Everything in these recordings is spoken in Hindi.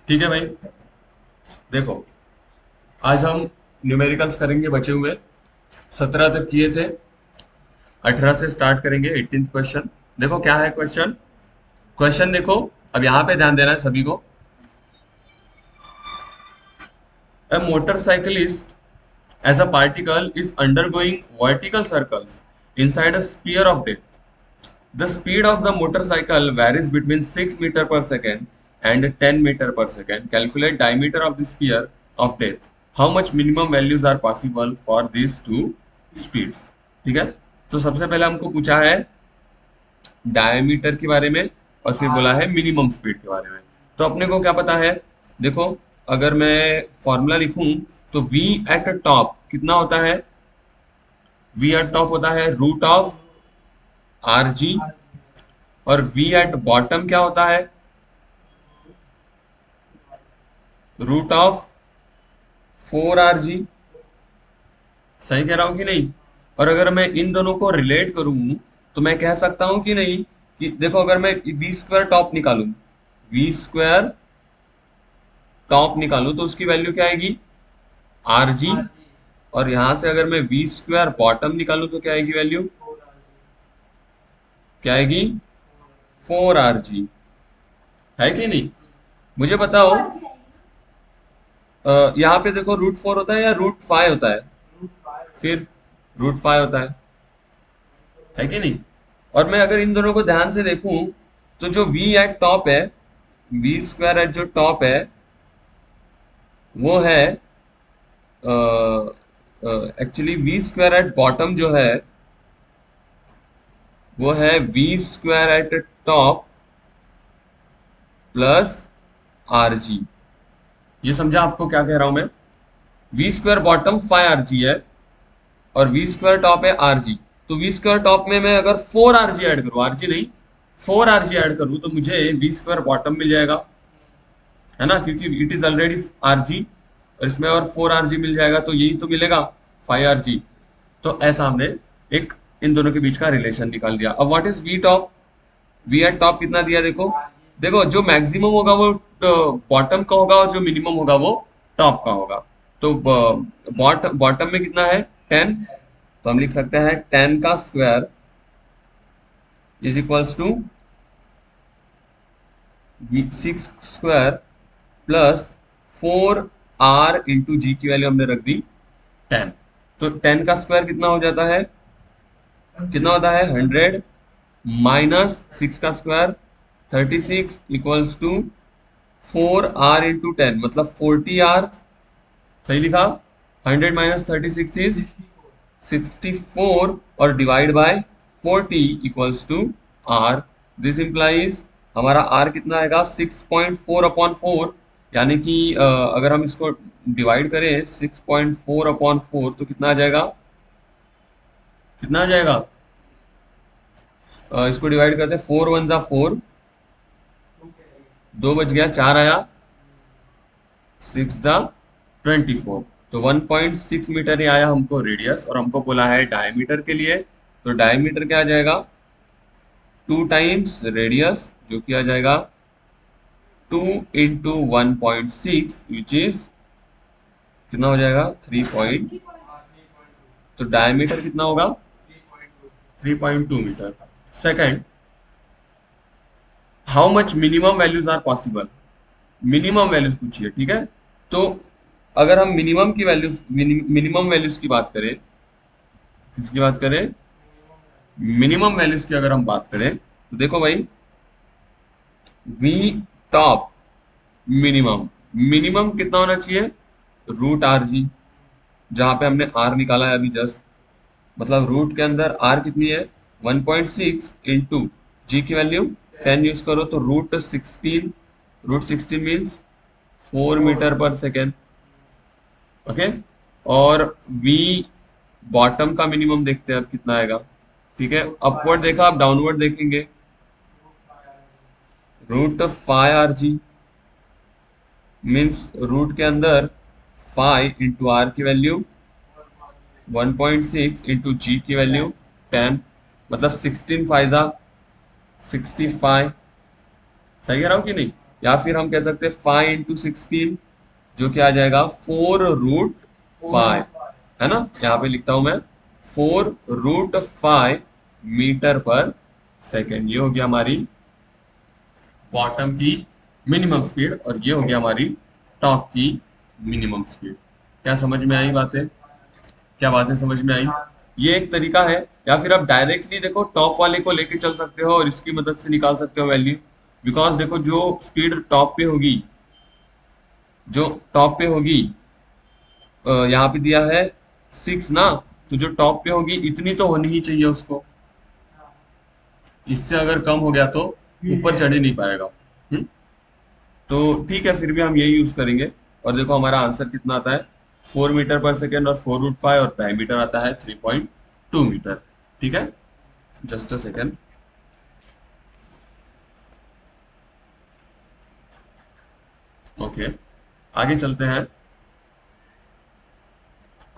ठीक है भाई। देखो, आज हम न्यूमेरिकल्स करेंगे बचे हुए। 17 तक किए थे, 18 से स्टार्ट करेंगे 18th क्वेश्चन। देखो क्या है क्वेश्चन। क्वेश्चन देखो, अब यहाँ पे ध्यान देना है सभी को। A motorcyclist as a particle is undergoing vertical circles inside a sphere of death. The speed of the motorcycle varies between 6 meter per second and 10 meter per second. Calculate diameter of the sphere of death. How much minimum values are possible for these two speeds? ठीक है। तो सबसे पहले हमको पूछा है डायमीटर के बारे में और फिर बोला है मिनिमम स्पीड के बारे में। तो अपने को क्या पता है। देखो, अगर मैं फॉर्मूला लिखूं तो v एट टॉप कितना होता है। v एट टॉप होता है रूट ऑफ आर जी, और v एट बॉटम क्या होता है, रूट ऑफ 4 RG। सही कह रहा हूं कि नहीं। और अगर मैं इन दोनों को रिलेट करूं तो मैं कह सकता हूं कि नहीं कि देखो, अगर मैं वी स्क्वायर टॉप निकालूं, वी स्क्वायर टॉप निकालूं तो उसकी वैल्यू क्या आएगी, आर जी। और यहां से अगर मैं वी स्क्वायर बॉटम निकालूं तो क्या आएगी वैल्यू, क्या आएगी 4 RG। है कि नहीं। मुझे बताओ, यहाँ पे देखो रूट 4 होता है या रूट 5 होता है, फिर रूट 5 होता है कि नहीं। और मैं अगर इन दोनों को ध्यान से देखूं तो जो v एट टॉप है, वी स्क्वायर एट जो टॉप है वो है actually V square at bottom जो है वो है V square at top plus R G. ये समझा आपको क्या कह रहा हूं मैं। वी स्क्वायर बॉटम 5 RG है और वी स्क्वायर टॉप है आर जी। तो वी स्क्वायर टॉप में मैं अगर 4 RG ऐड करूं, आर जी नहीं 4 RG ऐड करूं तो मुझे वी स्क्वायर बॉटम मिल जाएगा, है ना, क्योंकि it is already R G. और इसमें और 4 RG मिल जाएगा तो यही तो मिलेगा 5 RG। तो ऐसा हमने एक इन दोनों के बीच का रिलेशन निकाल दिया। अब what is V top, V at top कितना दिया देखो। देखो जो मैक्सिमम होगा वो बॉटम का होगा और जो मिनिमम होगा वो टॉप का होगा। तो बॉटम में कितना है 10। तो हम लिख सकते हैं 10 का square is equals to 6 square plus 4 R into G की वैल्यू हमने रख दी 10। तो 10 का स्क्वायर कितना हो जाता है, कितना होता है 100 माइनस 6 का square 36 equals to 4 R into 10 मतलब 40 R। सही लिखा। 100 माइनस 36 इज 64 और divide by 40 equals to R। This implies हमारा R कितना आएगा 6.4/4। यानी कि अगर हम इसको डिवाइड करें 6.4/4 तो कितना आ जाएगा, कितना आ जाएगा। इसको डिवाइड करते हैं 4 1 जा 4, 2 बच गया 4 आया, 6 जा 24। तो 1.6 मीटर ही आया हमको रेडियस और हमको बोला है डायमीटर के लिए। तो डायमीटर क्या आ जाएगा 2 टाइम्स रेडियस जो कि आ जाएगा 2 इंटू 1.6 विच इज कितना हो जाएगा 3 तो डायमीटर कितना होगा 3.2 metre. Second, how much minimum values are possible. Minimum values पूछिए, ठीक है। तो अगर हम मिनिमम की वैल्यूज मिनिमम वैल्यूज की बात करें, किसकी बात करें, मिनिमम वैल्यूज की अगर हम बात करें तो देखो भाई, वी टॉप मिनिमम, मिनिमम कितना होना चाहिए रूट 8 जी। जहां पे हमने आर निकाला है अभी जस्ट, मतलब रूट के अंदर आर कितनी है 1.6 इंटू जी की वैल्यू 10 यूज करो तो रूट 16। रूट 16 मीन्स 4 मीटर पर सेकेंड। ओके। और वी बॉटम का मिनिमम देखते हैं अब कितना आएगा। ठीक है, अपवर्ड देखा, आप डाउनवर्ड देखेंगे रूट 5 RG मीन्स रूट के अंदर 5 इंटू आर की वैल्यू 1.6 इंटू जी की वैल्यू 10, मतलब 16 5 जा 65। सही कह रहा हूँ कि नहीं। या फिर हम कह सकते हैं 5 × 16, जो कि आ जाएगा 4√5, है ना। यहाँ पे लिखता हूं मैं 4√5 मीटर पर सेकेंड। ये हो गया हमारी बॉटम की मिनिमम स्पीड और ये हो गया हमारी टॉप की मिनिमम स्पीड। क्या समझ में आई बातें? क्या बातें समझ में आई? ये एक तरीका है। या फिर आप डायरेक्टली देखो टॉप वाले को लेके चल सकते हो और इसकी मदद से निकाल सकते हो वैल्यू। बिकॉज देखो जो स्पीड टॉप पे होगी, जो टॉप पे होगी, यहाँ पे दिया है 6 ना, तो जो टॉप पे होगी इतनी तो होनी ही चाहिए उसको। इससे अगर कम हो गया तो ऊपर चढ़ ही नहीं पाएगा। हम्म? तो ठीक है, फिर भी हम यही यूज करेंगे। और देखो हमारा आंसर कितना आता है, 4 मीटर पर सेकेंड और 4√5, और डायमीटर आता है 3.2 मीटर। ठीक है, जस्ट अ सेकेंड। ओके, आगे चलते हैं,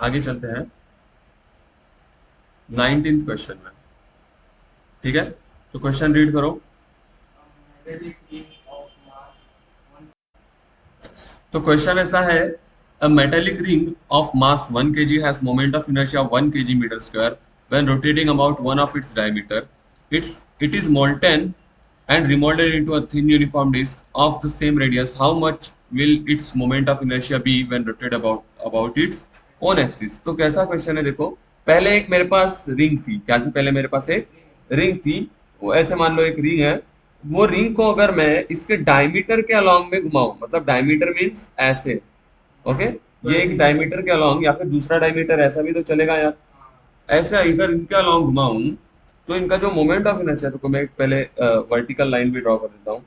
आगे चलते हैं 19th क्वेश्चन में। ठीक है, तो क्वेश्चन रीड करो। तो क्वेश्चन ऐसा है, a metallic ring of mass 1 kg has moment of inertia 1 kg metre square when rotating about one of its diameter. It is molten and remolded into a thin uniform disk of the same radius. How much will its moment of inertia be when rotated about its own axis? तो कैसा क्वेश्चन है देखो। पहले एक मेरे पास रिंग थी, क्या थी? पहले मेरे पास एक रिंग थी। वो ऐसे मान लो एक रिंग है। वो रिंग को अगर मैं इसके डायमीटर के अलोंग में घुमाऊं, मतलब डायमीटर मीन्स ऐसे, ओके, ये एक डायमीटर के अलोंग, या फिर दूसरा डायमीटर ऐसा भी तो चलेगा यार। ऐसा इधर इनके अलोंग घुमाऊं तो इनका जो मोमेंट ऑफ इनर्शिया, तो मैं पहले वर्टिकल लाइन भी ड्रॉ कर देता हूँ।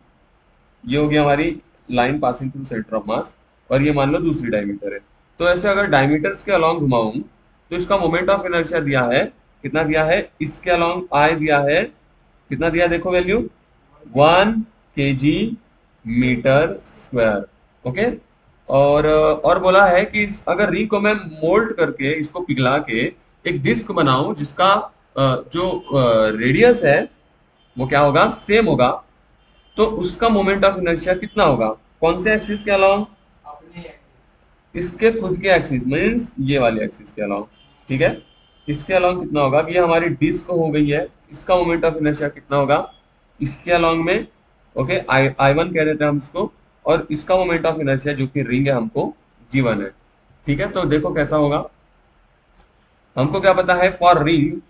ये होगी हमारी line passing through centre of मास, और ये मान लो दूसरी डायमीटर है। तो ऐसे अगर डायमीटर्स के अलोंग घुमाऊं तो इसका मोमेंट ऑफ इनर्शिया दिया है, कितना दिया है? इसके अलोंग आई दिया है, कितना दिया देखो value, 1 kg metre square. Okay, और बोला है कि अगर रिंग को मैं मोल्ड करके, इसको पिघला के एक डिस्क बनाऊं जिसका जो रेडियस है वो क्या होगा, सेम होगा, तो उसका मोमेंट ऑफ इनर्शिया कितना होगा? कौन से एक्सिस के अलावा? इसके खुद के एक्सिस मीन्स ये वाले एक्सिस के अलावा। ठीक है, इसके अलावा कितना होगा? ये हमारी डिस्क हो गई है, इसका मोमेंट ऑफ इनर्शिया कितना होगा इसके अलोंग में? ओके, I1 कह देते हैं हम इसको, और इसका मोमेंट ऑफ इनर्शिया जो कि रिंग है हमको गिवन है। ठीक है, तो देखो कैसा होगा। हमको क्या पता है? फॉर रिंग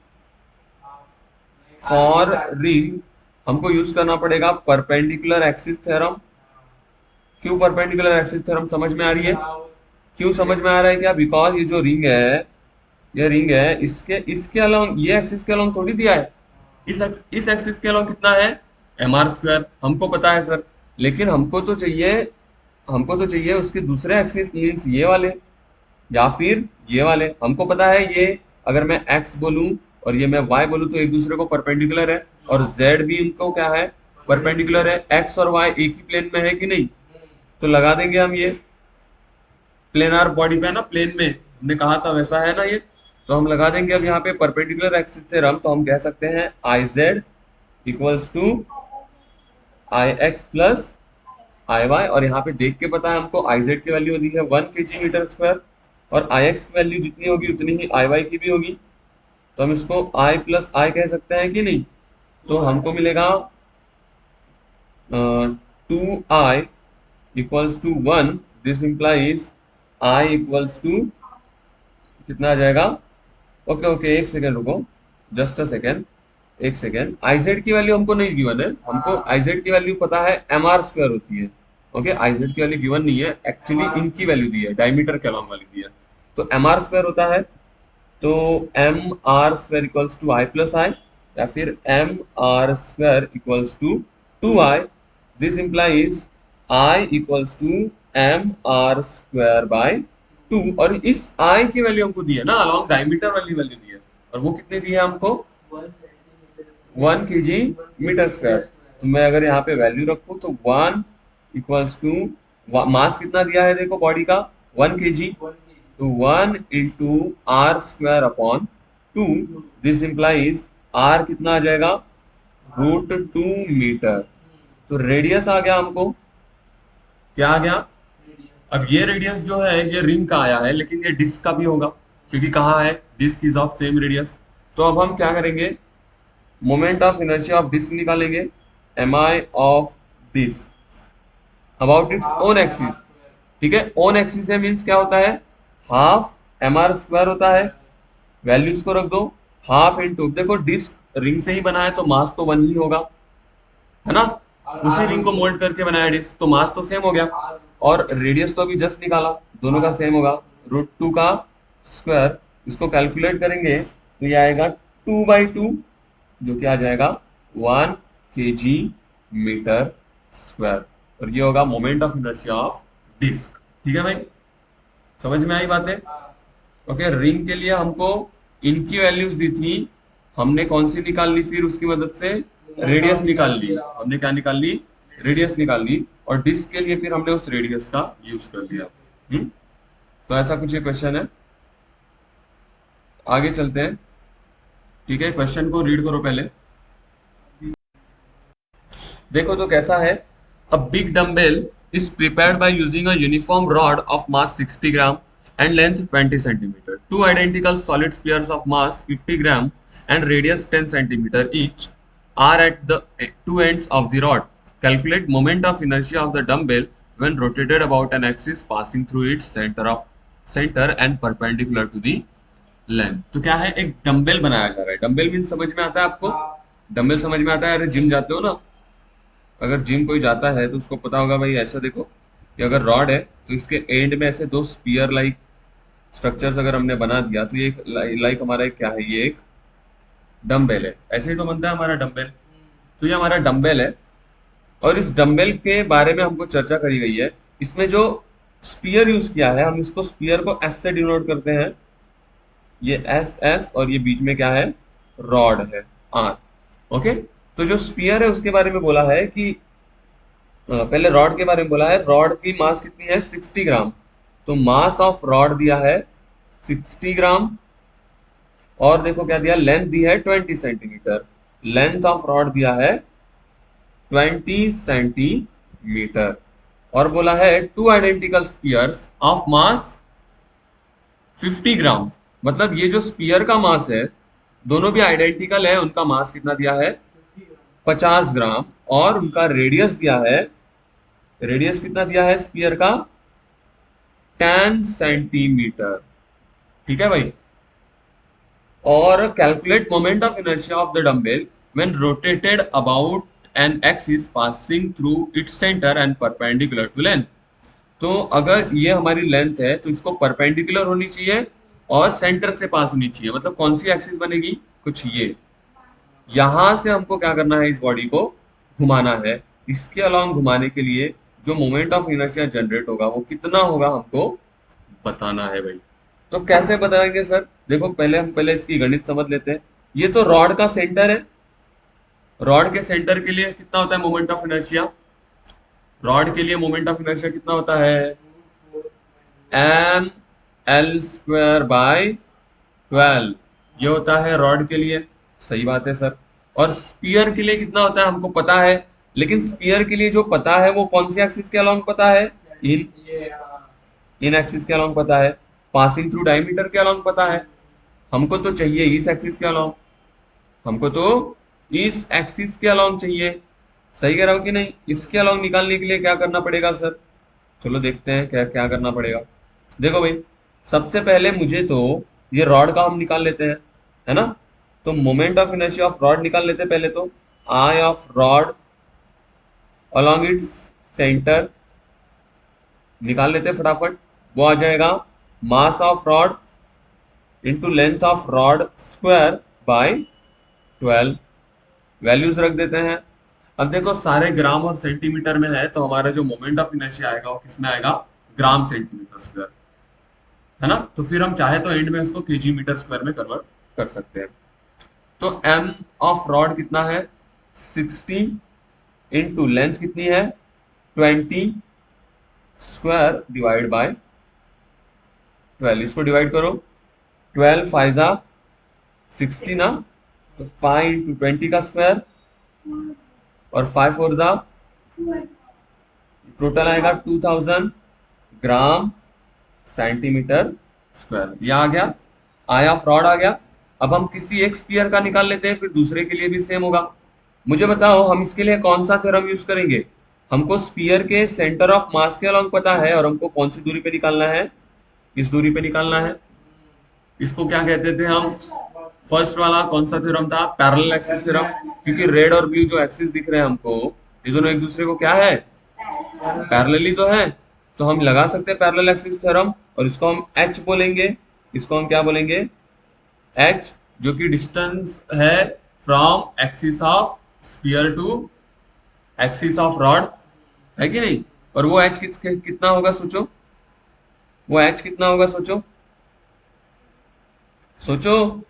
हमको यूज करना पड़ेगा परपेंडिकुलर एक्सिस थ्योरम। क्यों परपेंडिकुलर एक्सिस थ्योरम समझ में आ रही है? क्यों समझ में आ रहा है क्या? बिकॉज ये जो रिंग है, ये रिंग है, इसके इसके अलोंग, ये एक्सिस के अलोंग थोड़ी दिया है। इस एक्सिस के अलोंग कितना है? mr² हमको पता है सर, लेकिन हमको तो चाहिए उसके दूसरे एक्सिस मीन्स ये वाले, या फिर ये वाले। हमको पता है ये, अगर मैं x बोलूं और ये मैं y बोलूं तो एक दूसरे को परपेंडिकुलर है, और z भी इनको क्या है? परपेंडिकुलर है। x और y एक ही प्लेन में है कि नहीं? तो लगा देंगे हम ये प्लेनार बॉडी पे, है ना, प्लेन में हमने कहा था वैसा है ना ये। तो हम लगा देंगे अब यहाँ पे परपेंडिकुलर एक्सिस थ्योरम, तो हम कह सकते हैं iz equals to ix plus iy, और यहाँ पे देख के पता है हमको iz की वैल्यू दी है 1 kg मीटर स्क्वायर, और ix की वैल्यू जितनी होगी उतनी ही iy की भी होगी। तो हम इसको i प्लस i कह सकते हैं कि नहीं? तो हमको मिलेगा 2i equals to 1। This implies i equals to कितना आ जाएगा? ओके ओके, एक सेकेंड रुको, जस्ट अ सेकेंड, एक सेकेंड। आईजेड की वैल्यू हमको नहीं गिवन है, हमको आईजेड की वैल्यू पता है mr² होती है। ओके, आईजेड की वैल्यू गिवन नहीं है, एक्चुअली इनकी वैल्यू दी है, डायमीटर के अलोंग वाली दी है। तो mr² होता है, तो mr² equals to i plus I, या फिर mr² equals to 2i। This implies i equals to mr² by 2, और इस i की वैल्यू हमको दी है ना, अलोंग डायमीटर वाली वैल्यू दी है, और वो कितनी दी है हमको? 1 kg मीटर स्क्वायर। तो मैं अगर यहाँ पे वैल्यू रखूं तो 1 इक्वल्स टू, मास कितना दिया है देखो बॉडी का, 1 kg, तो 1 into r² upon 2। This implies r कितना आ जाएगा? √2 मीटर। तो रेडियस आ गया हमको, क्या आ गया? अब ये रेडियस जो है ये रिंग का आया है, लेकिन ये डिस्क का भी होगा, क्योंकि कहाँ है, disc is of same radius. तो अब हम क्या करेंगे, moment of inertia of disc निकालेंगे, M I of disc about its own axis. ठीक है, ओन एक्सिस है मीन्स क्या होता है, हाफ एम आर स्क्वायर होता है, वैल्यूज को रख दो, हाफ इंटू, देखो डिस्क रिंग से ही बना है तो मास तो वन ही होगा, है ना, उसी रिंग को मोल्ड करके बनाया डिस्क, तो मास तो सेम हो गया, और रेडियस तो अभी जस्ट निकाला, दोनों का सेम होगा, √2 का स्क्वायर। इसको कैलकुलेट करेंगे तो ये आएगा 2/2, जो कि आ जाएगा 1 kg मीटर स्क्वायर, और ये होगा moment of inertia of disc. ठीक है भाई, समझ में आई बातें? ओके, रिंग के लिए हमको इनकी वैल्यूज दी थी, हमने कौन सी निकाल ली, फिर उसकी मदद से रेडियस निकाल ली, हमने क्या निकाल ली, रेडियस निकाल ली, और डिस्क के लिए फिर हमने उस रेडियस का यूज कर लिया। तो ऐसा कुछ ये क्वेश्चन है, आगे चलते हैं। ठीक है, क्वेश्चन को रीड करो पहले, देखो तो कैसा है। A big dumbbell is prepared by using a uniform rod of mass 60 gram and length 20 centimeter. Two identical solid spheres of mass 50 gram and radius 10 centimeter each are at the two ends of the rod. Calculate moment of inertia of the dumbbell when rotated about an axis passing through its center and perpendicular to the length. तो क्या है, एक डम्बेल बनाया जा रहा है। डम्बेल मीन समझ में आता है आपको? डम्बेल समझ में आता है, अरे जिम जाते हो ना, अगर जिम कोई जाता है तो उसको पता होगा भाई, ऐसा देखो कि अगर रॉड है तो इसके एंड में ऐसे दो स्पीयर लाइक स्ट्रक्चर्स अगर हमने बना दिया, तो ये एक लाइक हमारा एक क्या है, ये एक डम्बेल है, ऐसे ही तो बनता है हमारा डम्बेल। तो ये हमारा डम्बेल है, और इस डम्बेल के बारे में हमको चर्चा करी गई है। इसमें जो स्पीयर यूज किया है, हम इसको स्पीयर को एस से डिनोट करते हैं, ये एस एस, और ये बीच में क्या है, रॉड है, आर। ओके, तो जो स्पीयर है उसके बारे में बोला है कि पहले रॉड के बारे में बोला है, रॉड की मास कितनी है, 60 ग्राम। तो मास ऑफ रॉड दिया है 60 ग्राम, और देखो क्या दिया, लेंथ दी है 20 सेंटीमीटर, लेंथ ऑफ रॉड दिया है 20 सेंटीमीटर, और बोला है two identical spheres of mass 50 gram. मतलब ये जो स्पीयर का मास है, दोनों भी आइडेंटिकल है, उनका मास कितना दिया है, 50 ग्राम, और उनका रेडियस दिया है, रेडियस कितना दिया है स्पीयर का, 10 सेंटीमीटर। ठीक है भाई, और calculate moment of inertia of the dumbbell when rotated about an axis passing through its centre and perpendicular to length. तो अगर ये हमारी लेंथ है तो इसको परपेंडिकुलर होनी चाहिए और सेंटर से पास होनी चाहिए, मतलब कौन सी एक्सिस बनेगी, कुछ ये, यहां से हमको क्या करना है, इस बॉडी को घुमाना है। इसके अलाउंग घुमाने के लिए जो मोमेंट ऑफ इनर्शिया जनरेट होगा वो कितना होगा हमको बताना है भाई। तो कैसे बताएंगे सर, देखो पहले हम पहले इसकी गणित समझ लेते हैं। ये तो रॉड का सेंटर है, रॉड के सेंटर के लिए कितना होता है मोमेंट ऑफ इनर्शिया, रॉड के लिए मोमेंट ऑफ इनर्शिया कितना होता है, एम एल स्क्वायर बाय 12, ये होता है रॉड के लिए। सही बात है सर। और स्पीयर के लिए कितना होता है हमको पता है, लेकिन स्पीयर के लिए जो पता है वो कौन सी एक्सिस के अलोंग पता है, इन इन एक्सिस के अलोंग पता है, पासिंग थ्रू डायमीटर के अलोंग पता है। हमको तो चाहिए इस एक्सिस के अलोंग, हमको तो इस एक्सिस के अलोंग चाहिए। सही कह रहा हूं कि नहीं? इसके अलोंग निकालने के लिए क्या करना पड़ेगा सर, चलो देखते हैं क्या क्या करना पड़ेगा। देखो भाई, सबसे पहले मुझे तो ये रॉड का हम निकाल लेते हैं, है ना। तो moment of inertia of rod निकाल लेते हैं पहले तो, I of rod along its centre निकाल लेते हैं फटाफट, वो आ जाएगा mass of rod into length of rod square by 12, values रख देते हैं। अब देखो सारे ग्राम और सेंटीमीटर में है, तो हमारा जो मोमेंट ऑफ इनर्शिया आएगा वो किसमें आएगा, ग्राम सेंटीमीटर स्क्वायर, है ना। तो फिर हम चाहे तो एंड में इसको केजी मीटर स्क्वायर में कन्वर्ट कर सकते हैं। तो एम ऑफ रॉड कितना है, 60, इंटू लेंथ कितनी है 20, स्क्वायर डिवाइड बाय 12, इसको डिवाइड करो, 12 फाइजा 60 ना, तो 5 इंटू 20 का स्क्वायर, और 5 फोर जा टोटल आएगा 2000 ग्राम सेंटीमीटर स्क्वायर। ये आ गया, आया फ्रॉड आ गया। अब हम किसी एक स्पीयर का निकाल लेते हैं, फिर दूसरे के लिए भी सेम होगा। मुझे बताओ हम इसके लिए कौन सा थ्योरम यूज करेंगे। हमको स्पीयर के सेंटर ऑफ मास के अलोंग पता है, और हमको कौन सी दूरी पे निकालना है, इस दूरी पे निकालना है। इसको क्या कहते थे हम, फर्स्ट वाला कौन सा थ्योरम था, पैरेलल एक्सिस थ्योरम। क्योंकि रेड और ब्लू जो एक्सिस दिख रहे हैं हमको, ये दोनों एक दूसरे को क्या है, पैरेलली तो है। तो हम लगा सकते हैं पैरेलल एक्सिस थ्योरम, और इसको हम एच बोलेंगे। इसको हम क्या बोलेंगे, एच, जो कि डिस्टेंस है from axis of sphere to axis of rod, है कि नहीं। और वो एच कितना होगा सोचो, वो एच कितना होगा सोचो, सोचो।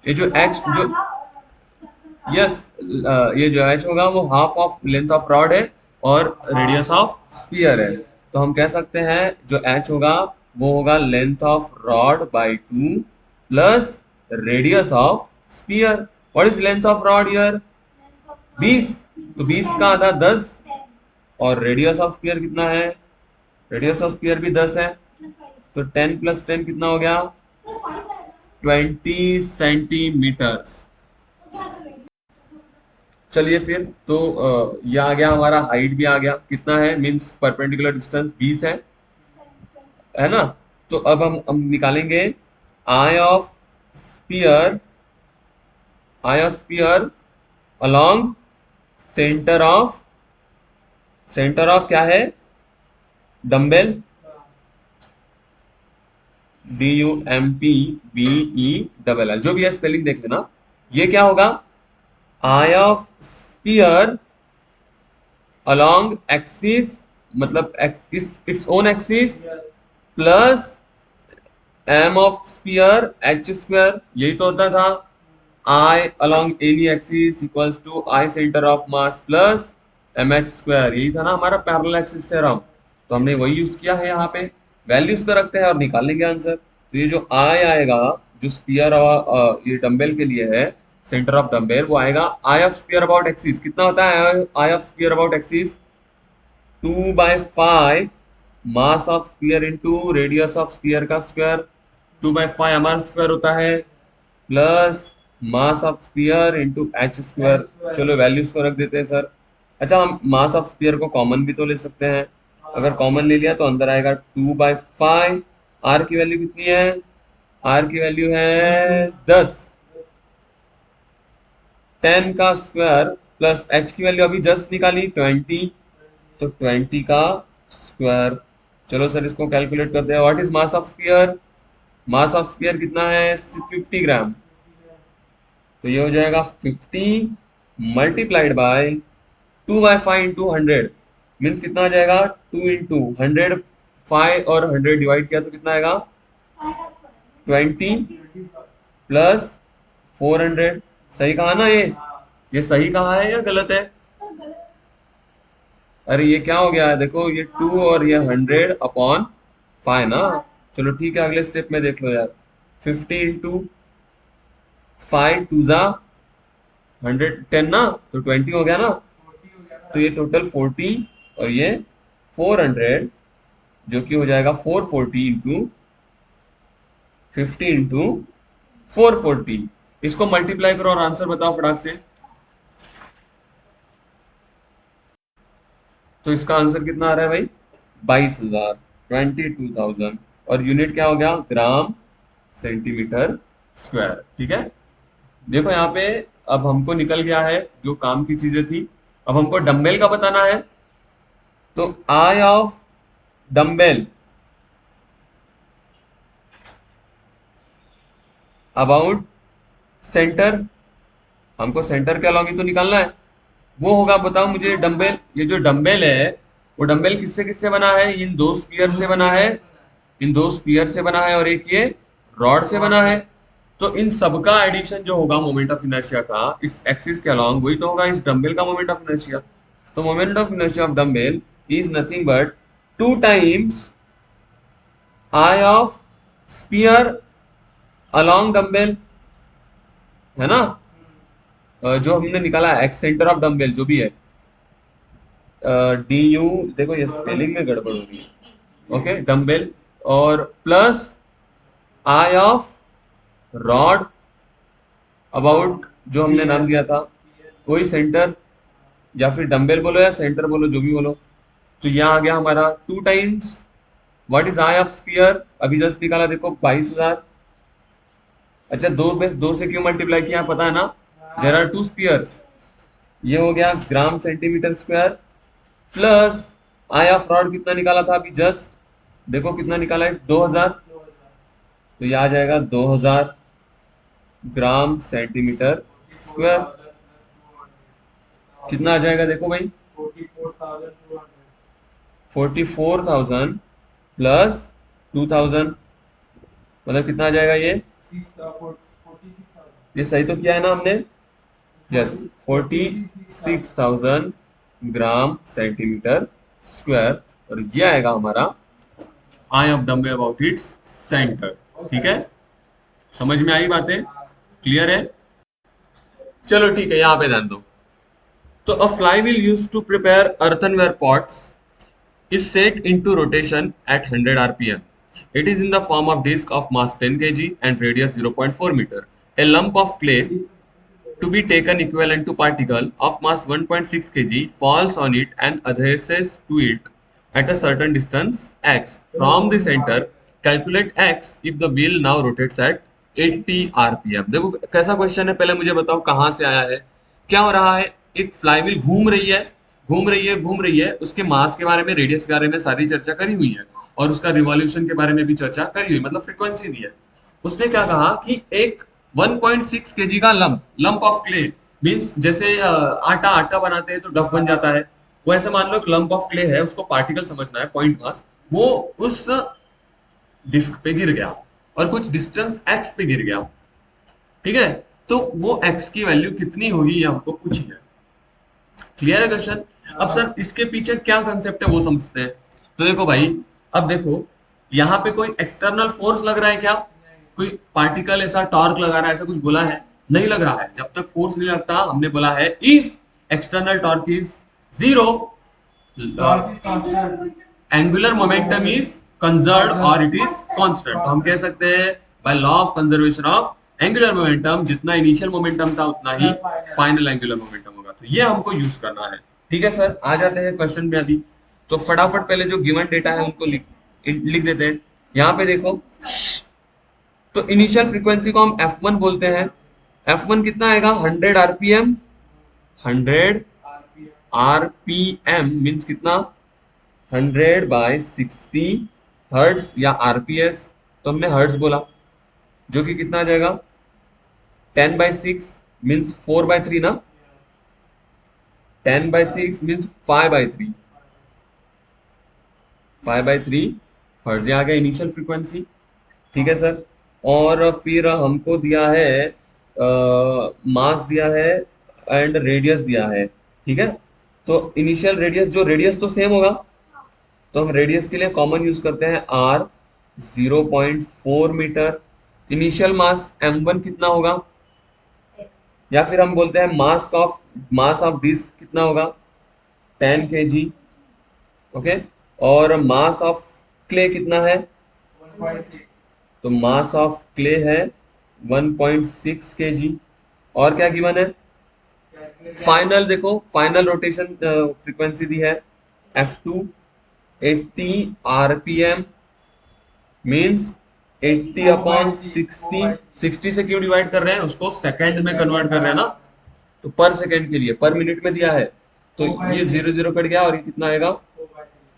ये जो एच जो, यस, ये जो एच होगा वो half of length of rod है और रेडियस ऑफ स्फीयर है। तो हम कह सकते हैं जो एच होगा वो होगा length of rod by 2 plus radius of sphere. What is length of rod here, 20। तो 20 का आधा 10, और रेडियस ऑफ स्फीयर कितना है, रेडियस ऑफ स्फीयर भी 10 है। तो 10 प्लस 10 कितना हो गया, 20 सेंटीमीटर। चलिए फिर तो ये आ गया, हमारा हाइट भी आ गया, कितना है, मींस परपेंडिकुलर डिस्टेंस 20 है ना। तो अब हम निकालेंगे I of sphere, I of sphere along centre of, centre of क्या है, डंबल, DUMPBE, जो भी है स्पेलिंग देख लेना। ये क्या होगा, I of sphere along axis, मतलब axis its own axis, plus M of sphere H square, यही तो होता था। I along any axis equals to I centre of mass plus M H square, यही था ना हमारा पैरेलल एक्सिस थ्योरम। तो हमने वही यूज किया है यहाँ पे, वैल्यूज को रखते हैं और निकाल लेंगे आंसर। तो ये जो आई आएगा, जो स्पीयर और ये डंबल के लिए है, सेंटर ऑफ डंबल, वो आएगा I of sphere about axis. कितना होता है I of sphere about axis, 2/5 mass of sphere into radius of sphere का स्क्वायर। 2/5 हमारा स्क्वायर होता है, plus mass of sphere into H square. चलो वैल्यूज को रख देते हैं सर। अच्छा, हम मास ऑफ स्फीयर को कॉमन भी तो ले सकते हैं। अगर कॉमन ले लिया तो अंदर आएगा 2/5। आर की वैल्यू कितनी है, आर की वैल्यू है 10, 10 का स्क्वायर प्लस एच की वैल्यू अभी जस्ट निकाली 20, तो 20 का स्क्वायर। चलो सर इसको कैलकुलेट करते हैं। What is mass of sphere, mass of sphere कितना है, 50 ग्राम। तो ये हो जाएगा 50 मल्टीप्लाइड बाय 2/5 इंटू 100, मीन्स कितना आ जाएगा, 2 इंटू 100, 5 और 100 डिवाइड किया तो कितना आएगा, 20 प्लस 400। सही कहा ना ये सही कहा है या गलत है। अरे ये क्या हो गया है, देखो ये 2 और ये 100 अपॉन 5 ना। चलो ठीक है, अगले स्टेप में देख लो यार। 50 इंटू 5 टू जा 110 ना, तो 20 हो गया ना। तो ये टोटल 40 और ये 400, जो कि हो जाएगा 440 इंटू 50 इंटू 440। इसको मल्टीप्लाई करो और आंसर बताओ फटाक से। तो इसका आंसर कितना आ रहा है भाई, 22,000, 22,000। और यूनिट क्या हो गया, ग्राम सेंटीमीटर स्क्वायर। ठीक है, देखो यहाँ पे अब हमको निकल गया है जो काम की चीजें थी। अब हमको डंबल का बताना है। तो I of dumbbell about centre, हमको सेंटर के अलॉन्ग ही तो निकालना है। वो होगा, बताओ मुझे, डंबल, ये जो डंबल है वो डंबल किससे किससे बना है, इन दो स्पीयर से बना है, इन दो स्पीयर से बना है, और एक ये रॉड से बना है। तो इन सबका एडिशन जो होगा मोमेंट ऑफ इनर्शिया का इस एक्सिस के अलॉन्ग, वही तो होगा इस डंबल का मोमेंट ऑफ इनर्शिया। तो moment of inertia of dumbbell is nothing but 2 times I of spear along dumbbell, है ना। जो हमने निकाला है एक्स सेंटर ऑफ डंबल जो भी है, डी यू, देखो ये स्पेलिंग में गड़बड़ हो रही है, ओके, डम्बेल, और plus I of rod about जो हमने नाम दिया था वही सेंटर, या फिर डम्बेल बोलो या सेंटर बोलो, जो भी बोलो। तो यहाँ आ गया हमारा 2 times what is I of spear, अभी जस्ट निकाला देखो 22,000। अच्छा, दो से क्यों मल्टीप्लाई किया पता है ना, देर आर 2 स्पीयर्स, ये हो गया gram centimetre square, plus I of rod कितना निकाला था अभी जस्ट, देखो कितना निकाला है 2,000, तो ये आ जाएगा 2,000 ग्राम सेंटीमीटर स्क्वायर। कितना आ जाएगा देखो भाई, 44,000 प्लस 2,000, मतलब कितना आ जाएगा ये सही तो किया है ना हमने, यस, 46,000 ग्राम सेंटीमीटर स्क्वायर, और ये आएगा हमारा आई ऑफ डम्बे अबाउट इट्स सेंटर। ठीक है, समझ में आई बातें, क्लियर है? चलो ठीक है, यहाँ पे ध्यान दो। तो a flywheel use to prepare earthenware pots is set into rotation at 100 rpm. It is in the form of disc of mass 10 kg and radius 0.4 meter. A lump of clay to be taken equivalent to particle of mass 1.6 kg falls on it and adheres to it at a certain distance x from the center. Calculate x if the wheel now rotates at 80 rpm. देखो कैसा क्वेश्चन है, पहले मुझे बताओ कहाँ से आया है, क्या हो रहा है, एक फ्लाईव्हील घूम रही है, घूम रही है, उसके मास के बारे में, रेडियस के बारे में सारी चर्चा करी हुई है, और उसका रिवॉल्यूशन के बारे में भी चर्चा करी हुई, मतलब फ्रीक्वेंसी दी है। उसने क्या कहा कि एक 1.6 केजी का लंप ऑफ क्ले, मींस जैसे आटा आटा बनाते हैं तो डफ बन जाता है, वो ऐसे मान लो एक लंप ऑफ क्ले है, उसको पार्टिकल समझना है, पॉइंट मास, वो उस डिस्क पे गिर गया और कुछ डिस्टेंस एक्स पे गिर गया। ठीक है, तो वो एक्स की वैल्यू कितनी होगी ये हमको पूछी है। क्लियर है क्वेश्चन? अब सर इसके पीछे क्या कंसेप्ट है वो समझते हैं। तो देखो भाई, अब देखो यहाँ पे कोई एक्सटर्नल फोर्स लग रहा है क्या, कोई पार्टिकल ऐसा टॉर्क लगा रहा है, ऐसा कुछ बोला है? नहीं लग रहा है। जब तक फोर्स नहीं लगता, हमने बोला है if external torque is zero, angular momentum is conserve और इट इज कांस्टेंट। तो हम कह सकते हैं by law of conservation of angular momentum, जितना इनिशियल मोमेंटम था उतना ही फाइनल एंगुलर मोमेंटम होगा। तो ये हमको यूज करना है। ठीक है सर, आ जाते हैं क्वेश्चन में अभी। तो फटाफट पहले जो गिवन डेटा है उनको लिख देते हैं। यहाँ पे देखो, तो इनिशियल फ्रीक्वेंसी को हम F1 बोलते हैं। F1 कितना आएगा, 100 आरपीएम, 100 आरपीएम मीन्स कितना, 100/60 हर्ट्ज या आरपीएस, तो हमने हर्ट्ज बोला, जो कि कितना आ जाएगा 10/6 मीन्स 4/3 ना, 10/6 मीन्स 5/3, 5/3 हर्ट्ज, आ गया इनिशियल फ्रीक्वेंसी। ठीक है सर, और फिर हमको दिया है मास दिया है एंड रेडियस दिया है। ठीक है, तो इनिशियल रेडियस, जो रेडियस तो सेम होगा, तो हम रेडियस के लिए कॉमन यूज करते हैं are, 0.4 metre. Initial mass m1 कितना होगा, या फिर हम बोलते हैं मास ऑफ डिस्क कितना होगा, 10 kg। ओके, और मास ऑफ क्ले कितना है, तो मास ऑफ क्ले है 1.6 kg। और क्या गिवन है, फाइनल देखो, फाइनल रोटेशन फ्रीक्वेंसी दी है F2, 80 आरपीएम मीन्स 80/60। 60 से क्यों डिवाइड कर रहे हैं, उसको सेकंड में कन्वर्ट कर रहे हैं ना, तो पर सेकंड के लिए, पर मिनट में दिया है, तो ये 0 0 कट गया, और ये कितना आएगा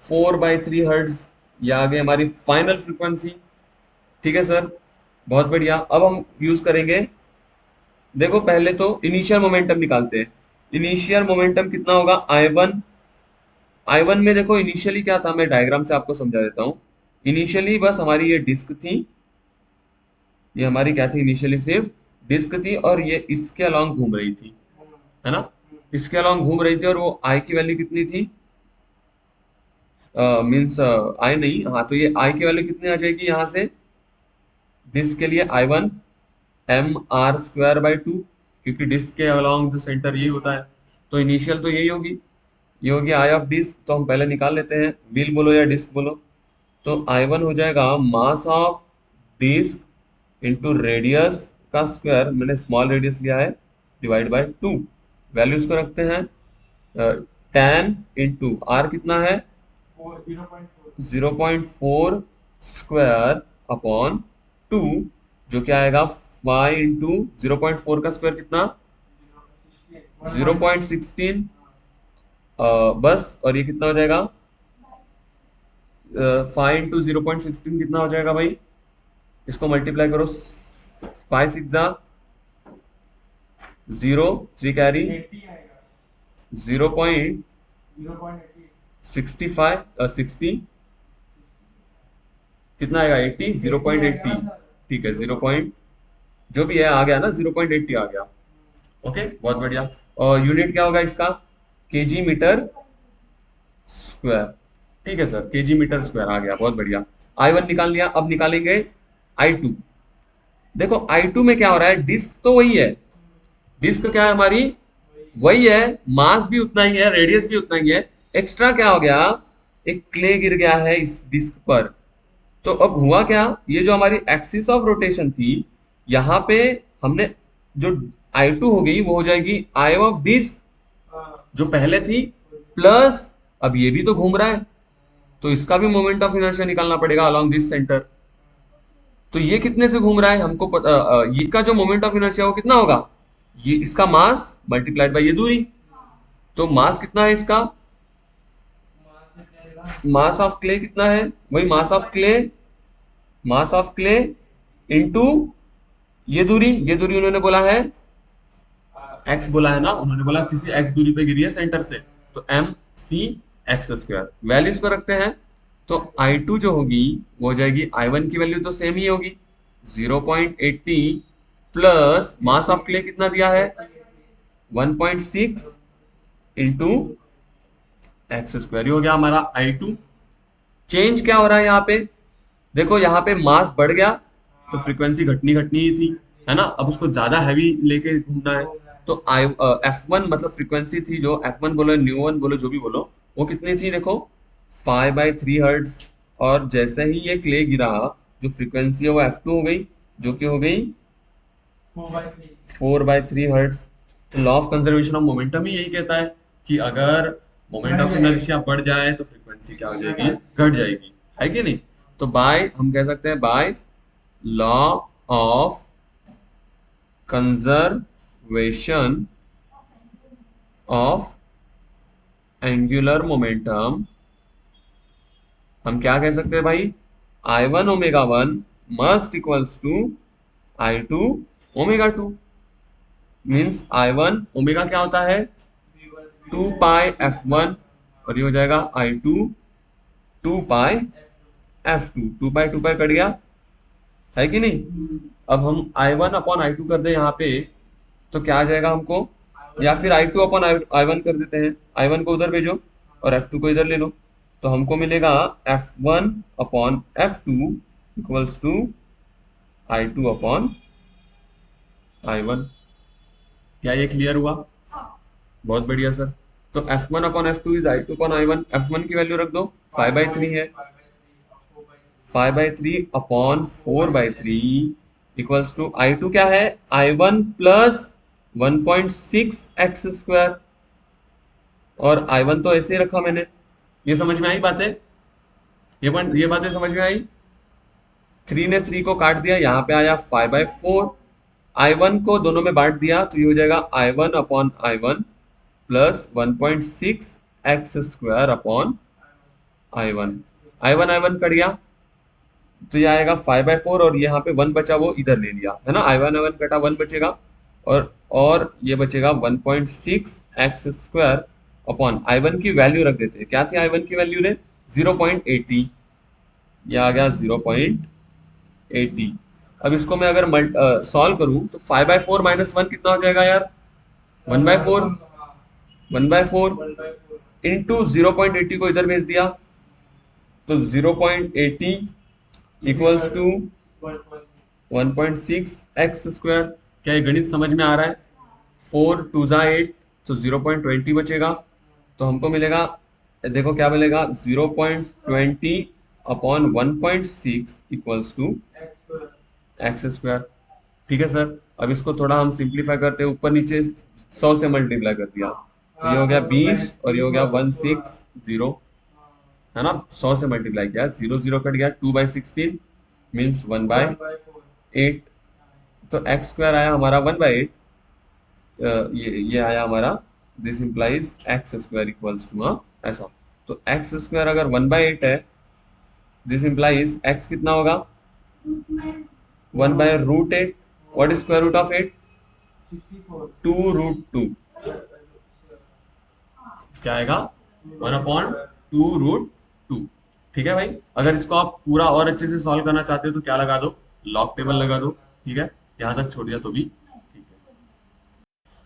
4/3 हर्ट्ज। ये आ गई हमारी फाइनल फ्रीक्वेंसी। ठीक है सर, बहुत बढ़िया। अब हम यूज करेंगे, देखो पहले तो इनिशियल मोमेंटम निकालते हैं। इनिशियल मोमेंटम कितना होगा, I1। I1 में देखो इनिशियली क्या था, मैं डायग्राम से आपको समझा देता हूँ। इनिशियली बस हमारी ये डिस्क थी, ये हमारी क्या थी, इनिशियली सिर्फ डिस्क थी, और ये इसके अलोंग घूम रही थी, है ना, इसके अलोंग घूम रही थी, और वो आई की वैल्यू कितनी थी, मीन्स आई नहीं, हाँ, तो ये आई की वैल्यू कितनी आ जाएगी यहाँ से, डिस्क के लिए I1 mr² by 2, क्योंकि डिस्क के अलोंग द सेंटर यही होता है, तो इनिशियल तो यही होगी, ये हो गया आई ऑफ डिस्क, तो हम पहले निकाल लेते हैं, व्हील बोलो या डिस्क बोलो। तो I1 हो जाएगा mass of disc into radius का स्क्वायर, मैंने स्मॉल रेडियस लिया है, डिवाइड बाय 2। वैल्यूज को रखते हैं, 10 इंटू आर कितना है 0.4 स्क्वायर अपॉन 2, जो क्या आएगा 5 इंटू 0.4 का स्क्वायर कितना 0.16, बस। और ये कितना हो जाएगा 5 इंटू 0.16 कितना हो जाएगा भाई, इसको मल्टीप्लाई करो, 5 6 0, 3 कैरी 0.65 60, कितना आएगा 80, 0.80, ठीक है 0 पॉइंट जो भी है आ गया ना, 0.80 आ गया। ओके बहुत बढ़िया। और यूनिट क्या होगा इसका, केजी मीटर स्क्वायर, ठीक है सर, केजी मीटर स्क्वायर आ गया, बहुत बढ़िया। I1 निकाल लिया, अब निकालेंगे I2। देखो I2 में क्या हो रहा है, डिस्क तो वही है, डिस्क क्या है हमारी वही है, मास भी उतना ही है, रेडियस भी उतना ही है, एक्स्ट्रा क्या हो गया, एक क्ले गिर गया है इस डिस्क पर। तो अब हुआ क्या, ये जो हमारी एक्सिस ऑफ रोटेशन थी, यहाँ पे हमने जो I2 हो गई वो हो जाएगी आई ऑफ डिस्क जो पहले थी, प्लस अब ये भी तो घूम रहा है, तो इसका भी मोमेंट ऑफ इनर्शिया निकालना पड़ेगा अलोंग दिस सेंटर। तो ये कितने से घूम रहा है हमको पता, ये का जो मोमेंट ऑफ इनर्शिया वो कितना होगा, ये इसका मास मल्टीप्लाइड बाय ये दूरी। तो मास कितना है इसका, मास ऑफ क्ले कितना है, वही mass of clay, mass of clay into ये दूरी उन्होंने बोला है एक्स बोला है ना, उन्होंने बोला किसी एक्स दूरी पे गिरी है सेंटर से, तो M C X square. Values को रखते हैं, तो I2 जो होगी वो हो जाएगी, I1 की वैल्यू तो सेम ही होगी 0.80 प्लस मास ऑफ क्ले कितना दिया है 1.6 इंटू एक्स स्क्वायर, ये हो गया हमारा I2। चेंज क्या हो रहा है यहाँ पे, देखो यहाँ पे मास बढ़ गया तो फ्रीक्वेंसी घटनी घटनी ही थी, है ना, अब उसको ज्यादा हैवी लेके घूमना है। तो आई F1 मतलब फ्रीक्वेंसी थी जो, F1 बोलो न्यू वन बोलो जो भी बोलो, वो कितनी थी देखो 5/3 हर्ट्ज। और जैसे ही ये क्ले गिरा, जो फ्रीक्वेंसी है वो F2 हो गई, जो कि हो गई 4/3 हर्ट्ज। तो law of conservation of momentum ही यही कहता है कि अगर मोमेंट ऑफ इनर्शिया बढ़ जाए तो फ्रीक्वेंसी क्या हो जाएगी, घट जाएगी, है कि नहीं। तो बाय हम कह सकते हैं by law of conservation of angular momentum हम क्या कह सकते हैं भाई, I1 omega 1 must equals to I2 omega 2। Means I1 omega क्या होता है 2 पाई F1, और ये हो जाएगा I2 2 पाई F2, 2 पाई 2 पाई कट गया, है कि नहीं। अब हम I1 अपॉन I2 कर दे यहाँ पे, तो क्या आ जाएगा हमको, या फिर I2 अपॉन I1 कर देते हैं, I1 को उधर भेजो और F2 को इधर ले लो, तो हमको मिलेगा F1 upon F2 equals to I2 upon I1। क्या ये क्लियर हुआ, बहुत बढ़िया सर। तो F1 upon F2 is I2 upon I1, F1 की वैल्यू रख दो 5/3 है, 5/3 अपॉन 4/3 इक्वल्स टू I2 क्या है I1 प्लस 1.6 एक्स स्क्वायर, और I1 तो ऐसे ही रखा मैंने। ये समझ में आई बातें, ये बातें समझ में आई। 3 ने 3 को काट दिया, यहाँ पे आया 5/4, I1 को दोनों में बांट दिया, तो ये हो जाएगा I1 upon I1 plus 1.6 x square upon I1। I1 cut गया, तो ये आएगा 5/4, और यहाँ पे 1 बचा वो इधर ले लिया, है ना, I1 कटा 1 बचेगा, और ये बचेगा 1.6 एक्स स्क्वायर अपॉन I1 की वैल्यू रख देते हैं, क्या थी I1 की वैल्यू ने 0.80, ये आ गया 0.80। अब इसको मैं अगर सॉल्व करूं तो 5/4 माइनस 1 कितना हो जाएगा यार 1/4, 1/4 इंटू 0.80 को इधर भेज दिया, तो 0.80 इक्वल्स टू 1.6 एक्स स्क्वायर। क्या ये गणित समझ में आ रहा है, 4 2 8, तो 0.20 बचेगा, तो हमको मिलेगा, देखो क्या मिलेगा, 0.20 upon 1.6 equals to X square. ठीक है सर। अब इसको थोड़ा हम सिंप्लीफाई करते हैं, ऊपर नीचे 100 से मल्टीप्लाई कर दिया, तो ये हो गया 20 और ये हो गया 160, है ना। 100 से मल्टीप्लाई किया, 0 0 कट गया, 2/16 मीन्स 1/8। तो एक्स स्क्वायर आया हमारा 1/8। ये आया हमारा, this implies x square equals to ऐसा। तो एक्स स्क्वायर अगर 1/8 है, दिस इंप्लाइज एक्स कितना होगा, 1/√8। What is square root of 8? 2√2। क्या आएगा, 1/2√2। ठीक है भाई। अगर इसको आप पूरा और अच्छे से सॉल्व करना चाहते हो तो क्या लगा दो, लॉग टेबल लगा दो। ठीक है, यहां तक छोड़ दिया तो भी ठीक है।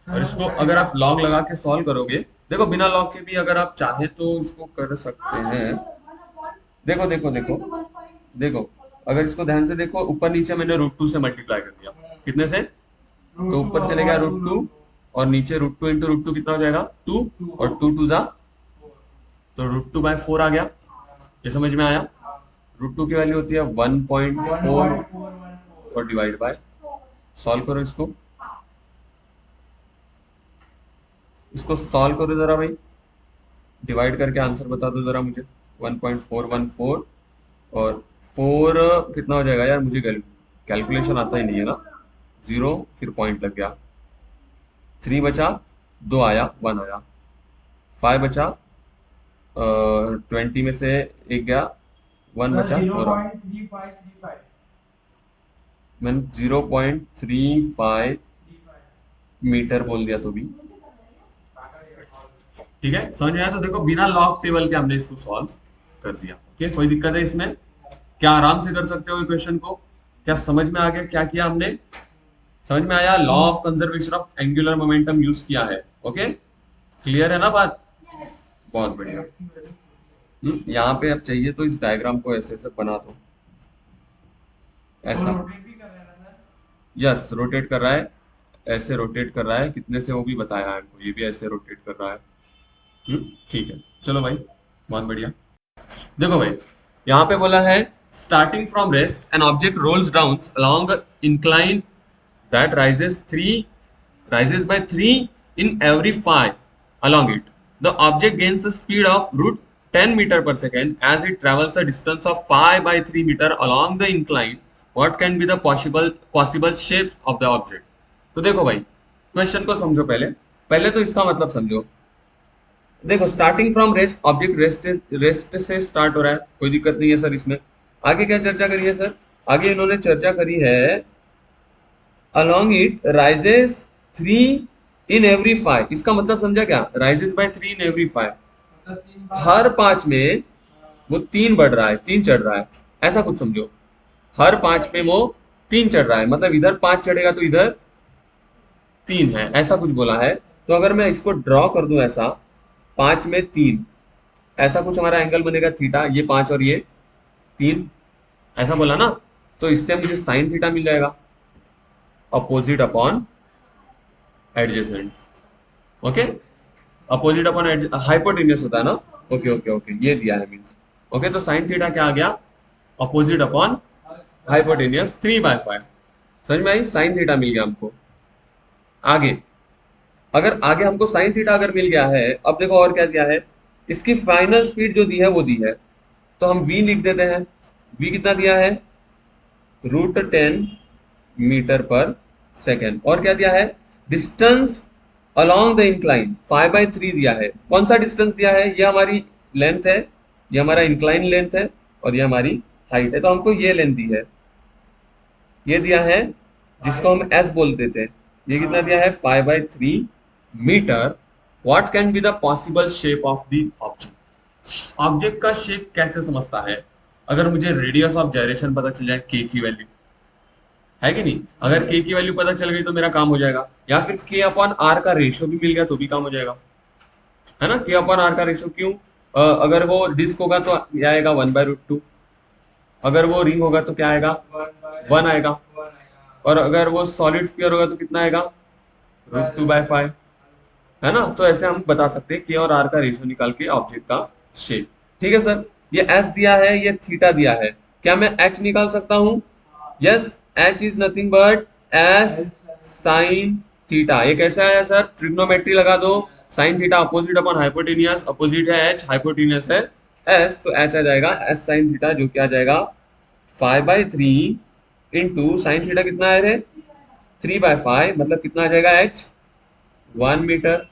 और इसको अगर आप लॉग लगा के सॉल्व करोगे, देखो बिना लॉग के भी अगर आप चाहे तो इसको कर सकते हैं। देखो देखो देखो देखो, अगर इसको ध्यान से देखो, ऊपर नीचे मैंने √2 से मल्टीप्लाई कर दिया, कितने से, तो ऊपर चले गया √2 और नीचे √2 इंटू √2 कितना हो जाएगा, 2, और 2 जा, तो √2/4 आ गया। ये समझ में आया। √2 की वैल्यू होती है 1.4 और डिवाइड बाय, सॉल्व करो इसको, इसको सॉल्व करो जरा भाई, डिवाइड करके आंसर बता दो जरा मुझे। 1.414 और 4 कितना हो जाएगा यार, मुझे कैलकुलेशन आता ही नहीं है ना। 0 फिर पॉइंट लग गया, 3 बचा, 2 आया, 1 आया, 5 बचा, 20 में से 1 गया, 1 बचा, और मैंने 0.35 मीटर बोल दिया तो भी ठीक है। समझ में आया। तो देखो बिना लॉग टेबल के हमने इसको सॉल्व कर दिया। ओके, कोई दिक्कत है इसमें? क्या आराम से कर सकते हो क्वेश्चन को? क्या समझ में आ गया क्या किया हमने? समझ में आया? Law of conservation of angular momentum use किया है। ओके, क्लियर है ना बात? बहुत बढ़िया। यहाँ पे अब चाहिए तो इस डायग्राम को ऐसे ऐसे बना दो, ऐसा। यस, रोटेट कर रहा है, ऐसे रोटेट कर रहा है, कितने से वो भी बताया है हमको, ये भी ऐसे रोटेट कर रहा है। ठीक है, चलो भाई, बहुत बढ़िया। देखो भाई, यहाँ पे बोला है starting from rest an object rolls down along incline that rises by 3 in every 5 along it. The object gains a speed of √10 meter per second as it travels a distance of 5 by 3 meter along the incline. What can be the possible shapes of the object? तो देखो भाई, क्वेश्चन को समझो पहले, पहले तो इसका मतलब समझो। देखो starting from rest, object rest से स्टार्ट हो रहा है, कोई दिक्कत नहीं है सर इसमें। आगे क्या चर्चा करी है सर? आगे इन्होंने चर्चा करी है along it rises 3 in every 5। इसका मतलब समझा क्या, rises by 3 in every 5, हर 5 में वो 3 बढ़ रहा है, 3 चढ़ रहा है, ऐसा कुछ समझो। हर 5 में वो 3 चढ़ रहा है, मतलब इधर 5 चढ़ेगा तो इधर 3 है, ऐसा कुछ बोला है। तो अगर मैं इसको ड्रॉ कर दूं ऐसा, 5 में 3, ऐसा कुछ हमारा एंगल बनेगा थीटा, ये 5 और ये 3, ऐसा बोला ना। तो इससे मुझे साइन थीटा मिल जाएगा, opposite upon adjacent. Okay, opposite upon hypotenuse होता है ना। ओके ओके ओके, ये दिया है मीन्स। ओके, तो साइन थीटा क्या आ गया, अपोजिट अपॉन हाइपोटेन्यूस 3/5। समझ में आई? साइन थीटा मिल गया हमको। आगे, अगर आगे हमको साइन थीटा अगर मिल गया है, अब देखो और क्या दिया है, इसकी फाइनल स्पीड जो दी है वो दी है, तो हम v लिख देते हैं। v कितना दिया है, √10 मीटर पर सेकेंड। और क्या दिया है, डिस्टेंस अलोंग द इंक्लाइन 5/3 दिया है। कौन सा डिस्टेंस दिया है, ये हमारी लेंथ है, ये हमारा इंक्लाइन लेंथ है, और ये हमारी हाइट है। तो हमको ये लेंथ दी है, ये दिया है जिसको हम s बोल देते हैं। ये कितना दिया है, 5/3 metre. What can be the possible shape of the object? Object का शेप कैसे समझता है? अगर मुझे रेडियस ऑफ जायरेशन पता चल जाए, k की वैल्यू है कि नहीं, अगर k की वैल्यू पता चल गई तो मेरा काम हो जाएगा। या फिर k/r का रेशियो भी मिल गया तो भी काम हो जाएगा, है ना। k/r का रेशियो क्यों, अगर वो डिस्क होगा तो क्या आएगा, 1/√2। अगर वो रिंग होगा तो क्या आएगा, 1 आएगा। और अगर वो सॉलिड स्फीयर होगा तो कितना आएगा, √2/5। है ना। तो ऐसे हम बता सकते हैं के और आर का रेशियो निकाल के ऑब्जेक्ट का शेप। ठीक है सर, ये एस दिया है, ये थीटा दिया है, क्या मैं एच निकाल सकता हूँ? Yes, H is nothing but S sine theta. ये कैसा है सर? ट्रिग्नोमेट्री लगा दो, sine theta opposite upon hypotenuse, opposite है एच, हाइपोटेनियस है एस, तो एच आ जाएगा एस साइन थीटा, जो क्या आ जाएगा 5/3 इंटू साइन थीटा कितना है रे? 3/5, मतलब कितना आ जाएगा एच? 1 मीटर।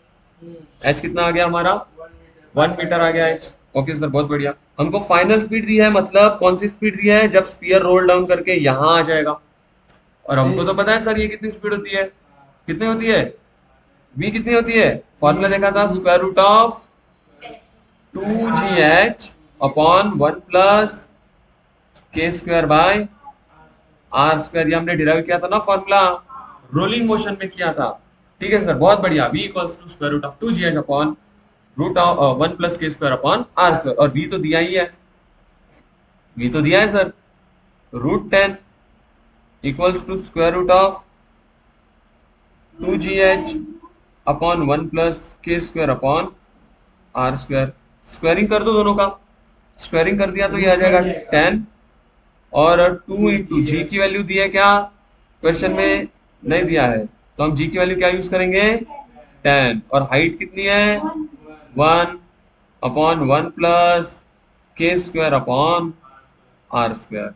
एच कितना आ गया हमारा? 1 मीटर आ गया एच। ओके सर, बहुत बढ़िया। हमको फाइनल स्पीड दी है, मतलब कौन सी स्पीड दी है? जब स्पीयर रोल डाउन करके यहाँ आ जाएगा। और हमको तो पता है सर ये कितनी स्पीड होती है, कितनी होती है? v कितनी होती है? फॉर्मूला देखा था, square root of 2gh upon 1 + k square by are square. ये हमने डिराइव किया था ना फॉर्मूला, रोलिंग मोशन में किया था। ठीक है सर, बहुत बढ़िया। v equals to square root of 2gh upon root of 1 + k square upon r square. और v तो दिया ही है, v तो दिया है sir, √10 equals to square root of 2gh upon 1 + k square upon r square. Squaring कर दो दोनों का, स्क्वायरिंग कर दिया तो ये आ जाएगा 10। और 2 इंटू जी की वैल्यू दी है क्या क्वेश्चन में? नहीं दिया है, तो हम जी की वैल्यू क्या यूज करेंगे? 10। और हाइट कितनी है? 1 upon 1 + k square upon r square.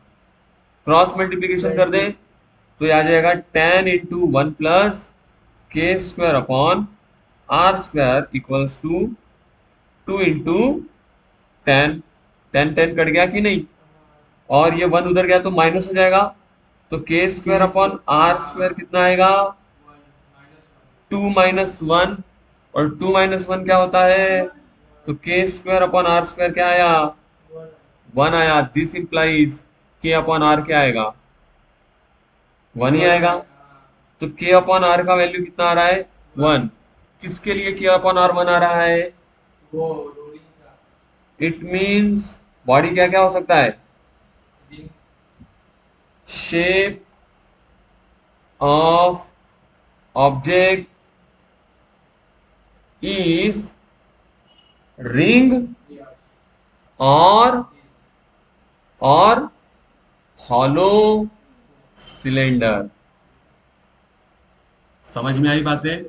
Cross multiplication कर दें तो ये आ जाएगा 10 into 1 + k square upon r square equals to 2 into 10। 10 cut गया कि नहीं? और ये 1 उधर गया तो माइनस हो जाएगा, तो के स्क्वायर अपॉन आर स्क्वायर कितना आएगा? 2 - 1। और 2 - 1 क्या होता है? तो के स्क्वायर अपॉन आर स्क्वायर क्या आया? 1 आया। दिस इंप्लाइज के अपॉन आर क्या आएगा? 1 ही आएगा। तो के अपॉन आर का वैल्यू कितना आ रहा है? 1। किसके लिए के अपॉन आर 1 आ रहा है? इट मीन्स बॉडी क्या क्या हो सकता है? Shape of object is ring और हॉलो सिलेंडर। समझ में आई बातें?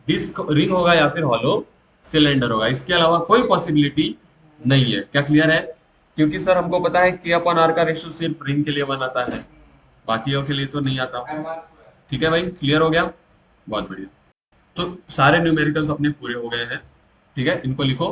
डिस्क रिंग होगा या फिर हॉलो सिलेंडर होगा, इसके अलावा कोई पॉसिबिलिटी नहीं है। क्या क्लियर है? क्योंकि सर हमको पता है के अपॉन आर का रेशियो सिर्फ रिंग के लिए बनाता है, बाकियों के लिए तो नहीं आता। ठीक है भाई, क्लियर हो गया? बहुत बढ़िया। तो सारे न्यूमेरिकल्स अपने पूरे हो गए हैं। ठीक है, इनको लिखो।